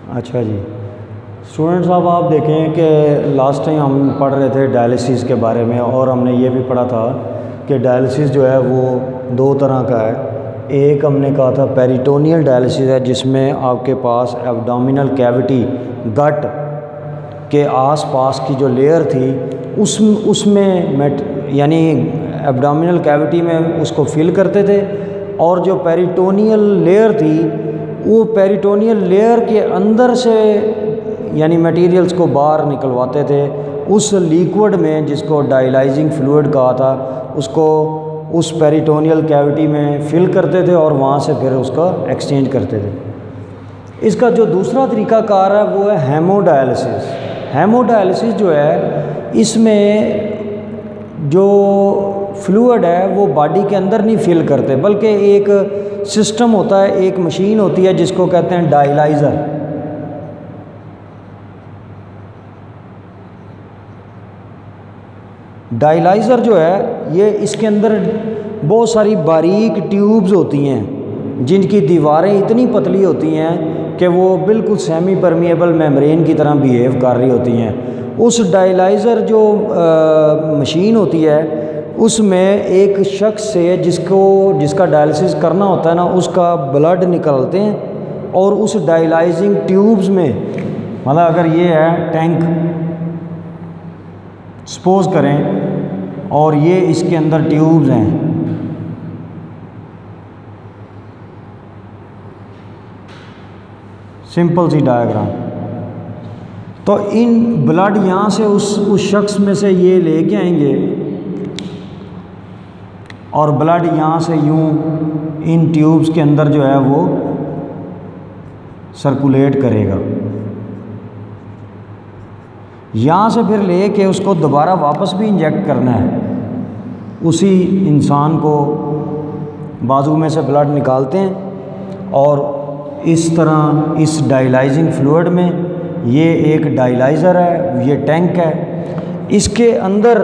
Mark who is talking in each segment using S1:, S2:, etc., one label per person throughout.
S1: अच्छा जी। स्टूडेंट साहब, आप देखें कि लास्ट टाइम हम पढ़ रहे थे डायलिसिस के बारे में, और हमने ये भी पढ़ा था कि डायलिसिस जो है वो दो तरह का है। एक हमने कहा था पेरिटोनियल डायलिसिस है, जिसमें आपके पास एब्डोमिनल कैविटी, गट के आसपास की जो लेयर थी उसमें यानी एब्डोमिनल कैविटी में उसको फिल करते थे, और जो पेरिटोनियल लेयर थी वो पेरिटोनियल लेयर के अंदर से यानी मटेरियल्स को बाहर निकलवाते थे उस लिक्विड में, जिसको डायलाइजिंग फ्लूइड कहा था, उसको उस पेरिटोनियल कैविटी में फिल करते थे और वहाँ से फिर उसका एक्सचेंज करते थे। इसका जो दूसरा तरीक़ाकार है वो है हेमोडायलिसिस। हेमोडायलिसिस जो है, इसमें जो फ्लूइड है वो बॉडी के अंदर नहीं फिल करते, बल्कि एक सिस्टम होता है, एक मशीन होती है जिसको कहते हैं डायलाइज़र। डायलाइज़र जो है ये इसके अंदर बहुत सारी बारीक ट्यूब्स होती हैं जिनकी दीवारें इतनी पतली होती हैं कि वो बिल्कुल सेमी परमिएबल मेम्ब्रेन की तरह बिहेव कर रही होती हैं। उस डायलाइज़र जो मशीन होती है उसमें एक शख्स से जिसका डायलिसिस करना होता है ना, उसका ब्लड निकालते हैं और उस डायलाइजिंग ट्यूब्स में, मतलब अगर ये है टैंक सपोज करें और ये इसके अंदर ट्यूब्स हैं, सिंपल सी डायग्राम। तो इन ब्लड यहाँ से उस शख्स में से ये लेके आएंगे और ब्लड यहाँ से यूँ इन ट्यूब्स के अंदर जो है वो सर्कुलेट करेगा। यहाँ से फिर लेके उसको दोबारा वापस भी इंजेक्ट करना है। उसी इंसान को बाजू में से ब्लड निकालते हैं और इस तरह इस डायलाइजिंग फ्लूइड में, ये एक डायलाइज़र है, ये टैंक है, इसके अंदर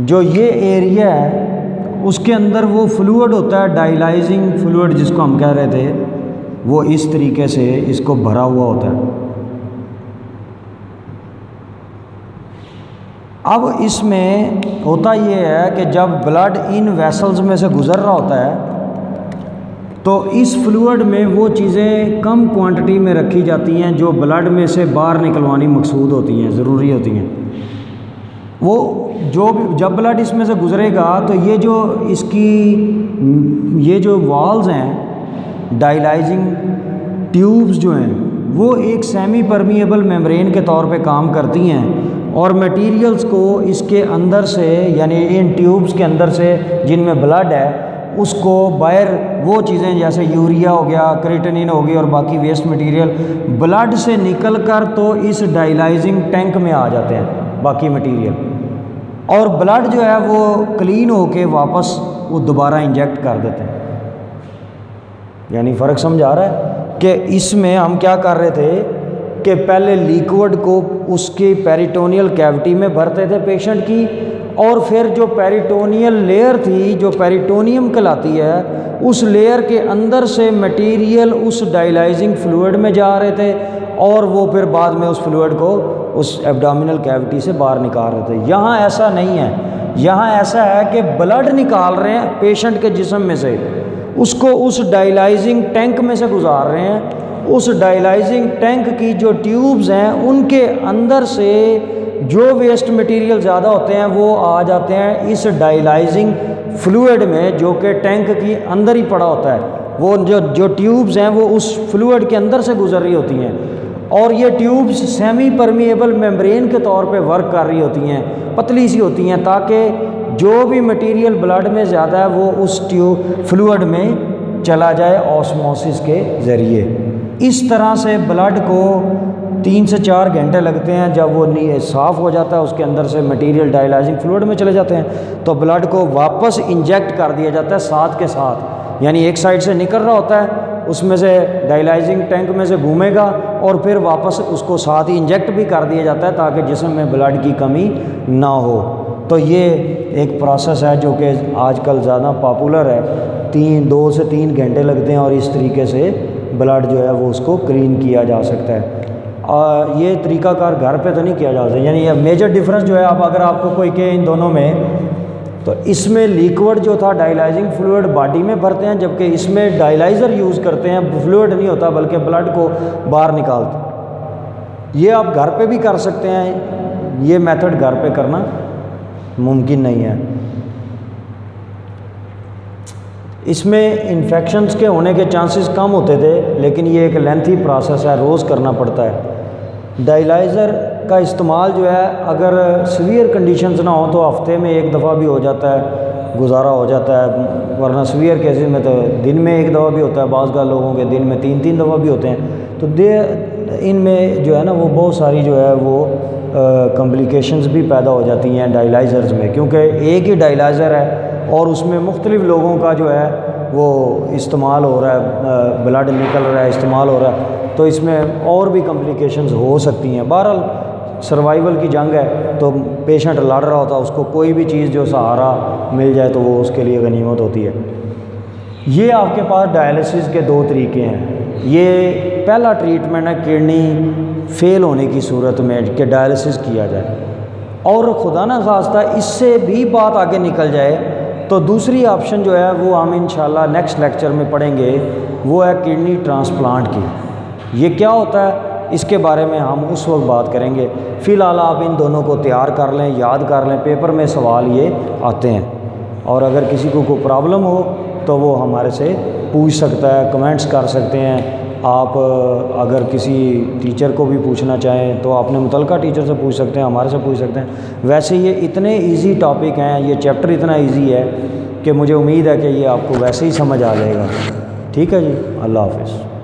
S1: जो ये एरिया है उसके अंदर वो फ्लूइड होता है, डायलाइजिंग फ्लूइड जिसको हम कह रहे थे, वो इस तरीके से इसको भरा हुआ होता है। अब इसमें होता ये है कि जब ब्लड इन वेसल्स में से गुज़र रहा होता है तो इस फ्लूइड में वो चीज़ें कम क्वांटिटी में रखी जाती हैं जो ब्लड में से बाहर निकलवानी मकसूद होती हैं, ज़रूरी होती हैं। वो जब ब्लड इसमें से गुज़रेगा तो ये जो वॉल्स हैं, डायलाइजिंग ट्यूब्स जो हैं, वो एक सेमी परमिएबल मेम्ब्रेन के तौर पे काम करती हैं और मटेरियल्स को इसके अंदर से, यानी इन ट्यूब्स के अंदर से जिनमें ब्लड है, उसको बाहर वो चीज़ें जैसे यूरिया हो गया, क्रिएटिनिन हो गई और बाकी वेस्ट मटेरियल ब्लड से निकलकर तो इस डायलाइजिंग टैंक में आ जाते हैं बाकी मटेरियल, और ब्लड जो है वो क्लीन होके वापस वो दोबारा इंजेक्ट कर देते हैं। यानी फ़र्क समझ आ रहा है कि इसमें हम क्या कर रहे थे कि पहले लिक्विड को उसके पेरिटोनियल कैविटी में भरते थे पेशेंट की, और फिर जो पेरिटोनियल लेयर थी, जो पेरिटोनियम कहलाती है, उस लेयर के अंदर से मटेरियल उस डायलाइजिंग फ्लूइड में जा रहे थे और वो फिर बाद में उस फ्लूइड को उस एब्डोमिनल कैविटी से बाहर निकाल रहे थे। यहाँ ऐसा नहीं है, यहाँ ऐसा है कि ब्लड निकाल रहे हैं पेशेंट के जिस्म में से, उसको उस डायलाइजिंग टैंक में से गुजार रहे हैं। उस डायलाइजिंग टैंक की जो ट्यूब्स हैं उनके अंदर से जो वेस्ट मटेरियल ज़्यादा होते हैं वो आ जाते हैं इस डायलाइजिंग फ्लूइड में, जो कि टैंक के अंदर ही पड़ा होता है। वो जो ट्यूब्स हैं वो उस फ्लूइड के अंदर से गुजर रही होती हैं, और ये ट्यूब्स सेमी परमिएबल मेम्ब्रेन के तौर पे वर्क कर रही होती हैं, पतली सी होती हैं, ताकि जो भी मटेरियल ब्लड में ज़्यादा है वो उस फ्लूइड में चला जाए ऑस्मोसिस के ज़रिए। इस तरह से ब्लड को 3 से 4 घंटे लगते हैं। जब वो साफ़ हो जाता है, उसके अंदर से मटेरियल डायलाइजिंग फ्लूइड में चले जाते हैं, तो ब्लड को वापस इंजेक्ट कर दिया जाता है साथ के साथ। यानी एक साइड से निकल रहा होता है, उसमें से डायलाइजिंग टैंक में से घूमेगा और फिर वापस उसको साथ ही इंजेक्ट भी कर दिया जाता है ताकि जिस्म में ब्लड की कमी ना हो। तो ये एक प्रोसेस है जो कि आजकल ज़्यादा पॉपुलर है। 2 से 3 घंटे लगते हैं और इस तरीके से ब्लड जो है वो उसको क्लीन किया जा सकता है। ये तरीक़ाकार घर पे तो नहीं किया जा सकता, यानी ये मेजर डिफरेंस जो है, अब अगर आपको कोई कहे इन दोनों में, तो इसमें लिक्विड जो था डायलाइजिंग फ्लूइड बॉडी में भरते हैं, जबकि इसमें डायलाइज़र यूज़ करते हैं, फ्लूइड नहीं होता बल्कि ब्लड को बाहर निकालते हैं। ये आप घर पे भी कर सकते हैं, ये मेथड घर पे करना मुमकिन नहीं है। इसमें इन्फेक्शंस के होने के चांसेस कम होते थे, लेकिन ये एक लेंथी प्रोसेस है, रोज़ करना पड़ता है। डायलाइज़र का इस्तेमाल जो है, अगर सीवियर कंडीशंस ना हो तो हफ्ते में एक दफ़ा भी हो जाता है, गुजारा हो जाता है, वरना सीवियर केसेस में तो दिन में एक दफ़ा भी होता है, बाज़ लोगों के दिन में 3-3 दफ़ा भी होते हैं। तो इनमें जो है ना वो बहुत सारी जो है वो कॉम्प्लिकेशंस भी पैदा हो जाती हैं डायलाइज़र्स में, क्योंकि एक ही डायलाइज़र है और उसमें मुख्तलिफ़ लोगों का जो है वो इस्तेमाल हो रहा है, ब्लड निकल रहा है, इस्तेमाल हो रहा है, तो इसमें और भी कॉम्प्लिकेशंस हो सकती हैं। बहरहाल सर्वाइवल की जंग है, तो पेशेंट लड़ रहा होता है, उसको कोई भी चीज़ जो सहारा मिल जाए तो वो उसके लिए गनीमत होती है। ये आपके पास डायलिसिस के 2 तरीके हैं। ये पहला ट्रीटमेंट है किडनी फेल होने की सूरत में कि डायलिसिस किया जाए, और खुदा न खास्ता इससे भी बात आगे निकल जाए तो दूसरी ऑप्शन जो है वो हम इंशाल्लाह नेक्स्ट लेक्चर में पढ़ेंगे, वो है किडनी ट्रांसप्लांट की। ये क्या होता है इसके बारे में हम उस वक्त बात करेंगे। फ़िलहाल आप इन दोनों को तैयार कर लें, याद कर लें, पेपर में सवाल ये आते हैं, और अगर किसी को कोई प्रॉब्लम हो तो वो हमारे से पूछ सकता है, कमेंट्स कर सकते हैं। आप अगर किसी टीचर को भी पूछना चाहें तो अपने मुतलका टीचर से पूछ सकते हैं, हमारे से पूछ सकते हैं। वैसे ये इतने इजी टॉपिक हैं, ये चैप्टर इतना इजी है कि मुझे उम्मीद है कि ये आपको वैसे ही समझ आ जाएगा। ठीक है जी, अल्लाह हाफ़िज़।